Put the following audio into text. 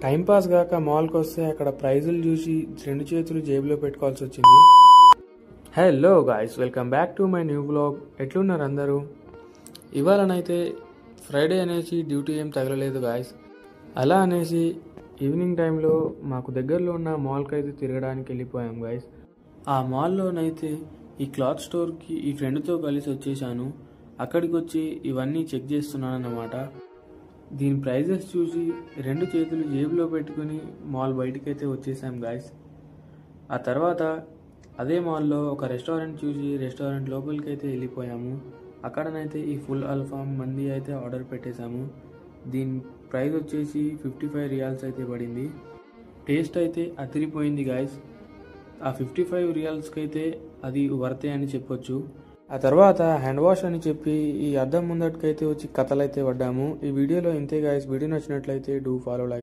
Timepass గాక మాల్కి వస్తే అక్కడ ప్రైజులు చూసి 2 చేతులు జేబులో పెట్టుకోవాల్సి వచ్చింది. Hello guys, welcome back to my new vlog. ఎట్లున్నారు అందరూ? ఇవాళనైతే ఫ్రైడే అనేసి డ్యూటీ ఏం తగలలేదు గాయ్స్. అలా అనేసి ఈవినింగ్ టైంలో మాకు దగ్గరలో ఉన్న మాల్కి అయితే తిరగడానికి వెళ్ళిపోయాం గాయ్స్. ఆ మాల్లోనైతే ఈ క్లాత్ స్టోర్కి ఈ ఫ్రెండ్తో కలిసి వచ్చేసాను. అక్కడికి వచ్చి ఇవన్నీ చెక్ చేస్తున్నాను అన్నమాట. దీని ప్రైజెస్ చూసి 2 చేతులు జేబులో పెట్టుకుని మాల్ బయటికి అయితే వచ్చేసాం గాయ్స్. ఆ తర్వాత అదే మాల్లో ఒక రెస్టారెంట్ చూసి రెస్టారెంట్ లోపలికి అయితే వెళ్ళిపోయాము. అక్కడనైతే ఈ ఫుల్ అల్ఫామ్ మంది అయితే ఆర్డర్ పెట్టేశాము. దీని ప్రైస్ వచ్చేసి 55 రియాల్స్ అయితే పడింది. టేస్ట్ అయితే అదిరిపోయింది గాయ్స్. ఆ 55 రియాల్స్కి అయితే అది వర్తే అని చెప్పొచ్చు. ఆ తర్వాత హ్యాండ్ వాష్ అని చెప్పి ఈ అద్దం ముందటికైతే వచ్చి కథలైతే పడ్డాము. ఈ వీడియోలో ఇంతే గాయ్స్. వీడియో నచ్చినట్లయితే డూ ఫాలో, లైక్.